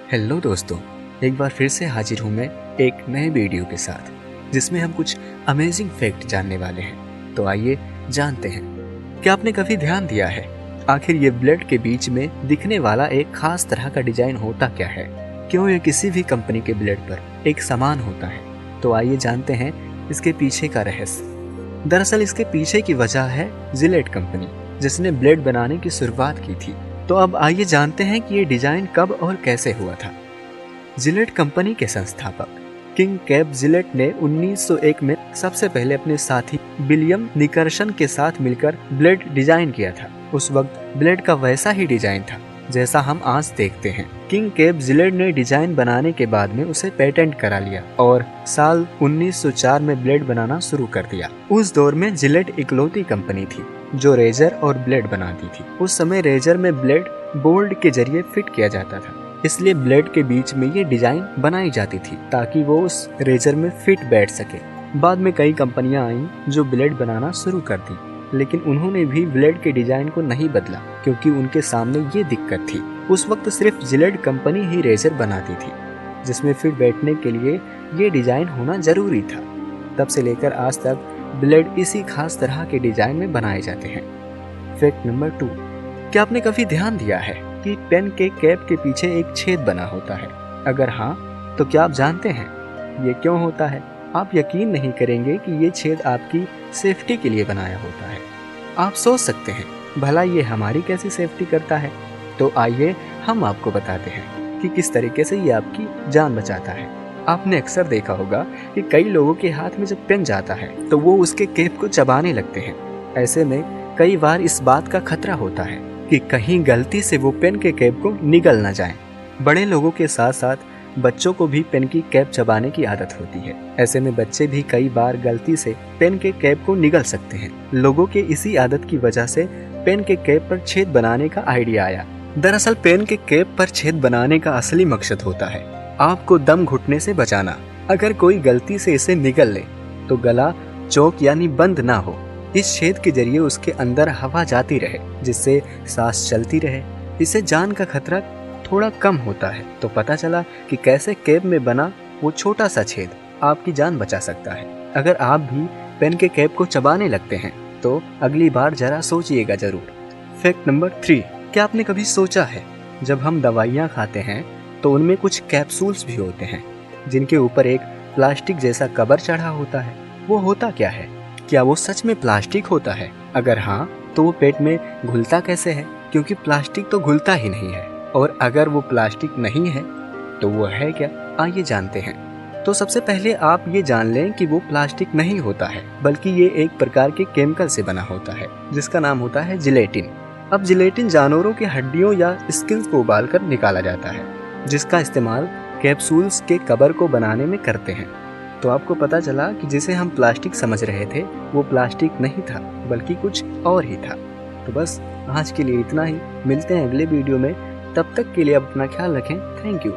Hello दोस्तों, एक बार फिर से हाजिर हूँ मैं एक नए वीडियो के साथ, जिसमें हम कुछ अमेजिंग फैक्ट जानने वाले हैं। तो आइए जानते हैं। क्या आपने कभी ध्यान दिया है आखिर ये ब्लेड के बीच में दिखने वाला एक खास तरह का डिजाइन होता क्या है? क्यों ये किसी भी कंपनी के ब्लेड पर एक समान होता है? तो आइए जानते हैं इसके पीछे का रहस्य। दरअसल इसके पीछे की वजह है जिलेट कंपनी, जिसने ब्लेड बनाने की शुरुआत की थी। तो अब आइए जानते हैं कि ये डिजाइन कब और कैसे हुआ था। जिलेट कंपनी के संस्थापक किंग कैब जिलेट ने 1901 में सबसे पहले अपने साथी विलियम निकर्सन के साथ मिलकर ब्लेड डिजाइन किया था। उस वक्त ब्लेड का वैसा ही डिजाइन था जैसा हम आज देखते हैं। किंग कैब जिलेट ने डिजाइन बनाने के बाद में उसे पेटेंट करा लिया और साल 1904 में ब्लेड बनाना शुरू कर दिया। उस दौर में जिलेट इकलौती कंपनी थी जो रेजर और ब्लेड बनाती थी। उस समय रेजर में ब्लेड बोल्ट के जरिए फिट किया जाता था, इसलिए ब्लेड के बीच में ये डिजाइन बनाई जाती थी ताकि वो उस रेजर में फिट बैठ सके। बाद में कई कंपनियां आईं जो ब्लेड बनाना शुरू कर दी, लेकिन उन्होंने भी ब्लेड के डिजाइन को नहीं बदला क्योंकि उनके सामने ये दिक्कत थी। उस वक्त सिर्फ जिलेट कंपनी ही रेजर बनाती थी जिसमें फिट बैठने के लिए ये डिजाइन होना जरूरी था। तब से लेकर आज तक ब्लेड इसी खास तरह के डिजाइन में बनाए जाते हैं। फैक्ट नंबर 2, क्या आपने कभी ध्यान दिया है कि पेन के कैप के पीछे एक छेद बना होता है? अगर हाँ, तो क्या आप जानते हैं ये क्यों होता है? आप यकीन नहीं करेंगे कि ये छेद आपकी सेफ्टी के लिए बनाया होता है। आप सोच सकते हैं भला ये हमारी कैसी सेफ्टी करता है? तो आइए हम आपको बताते हैं कि किस तरीके से ये आपकी जान बचाता है। आपने अक्सर देखा होगा कि कई लोगों के हाथ में जब पेन जाता है तो वो उसके कैप को चबाने लगते हैं। ऐसे में कई बार इस बात का खतरा होता है कि कहीं गलती से वो पेन के कैप को निगल ना जाए। बड़े लोगों के साथ साथ बच्चों को भी पेन की कैप चबाने की आदत होती है। ऐसे में बच्चे भी कई बार गलती से पेन के कैप को निगल सकते हैं। लोगों के इसी आदत की वजह से पेन के कैप पर छेद बनाने का आइडिया आया। दरअसल पेन के कैप पर छेद बनाने का असली मकसद होता है आपको दम घुटने से बचाना। अगर कोई गलती से इसे निगल ले तो गला चौक यानी बंद ना हो। इस छेद के जरिए उसके अंदर हवा जाती रहे जिससे सांस चलती रहे। इससे जान का खतरा थोड़ा कम होता है। तो पता चला कि कैसे कैप में बना वो छोटा सा छेद आपकी जान बचा सकता है। अगर आप भी पेन के कैप को चबाने लगते हैं तो अगली बार जरा सोचिएगा जरूर। फैक्ट नंबर 3, क्या आपने कभी सोचा है जब हम दवाइयाँ खाते हैं तो उनमें कुछ कैप्सूल्स भी होते हैं जिनके ऊपर एक प्लास्टिक जैसा कवर चढ़ा होता है? वो होता क्या है? क्या वो सच में प्लास्टिक होता है? अगर हाँ, तो वो पेट में घुलता कैसे है? क्योंकि प्लास्टिक तो घुलता ही नहीं है। और अगर वो प्लास्टिक नहीं है तो वो है क्या? आइए जानते हैं। तो सबसे पहले आप ये जान लें कि वो प्लास्टिक नहीं होता है, बल्कि ये एक प्रकार के केमिकल से बना होता है जिसका नाम होता है जिलेटिन। अब जिलेटिन जानवरों की हड्डियों या स्किन्स को उबालकर निकाला जाता है, जिसका इस्तेमाल कैप्सूल्स के कवर को बनाने में करते हैं। तो आपको पता चला कि जिसे हम प्लास्टिक समझ रहे थे वो प्लास्टिक नहीं था बल्कि कुछ और ही था। तो बस आज के लिए इतना ही। मिलते हैं अगले वीडियो में। तब तक के लिए अपना ख्याल रखें। Thank you.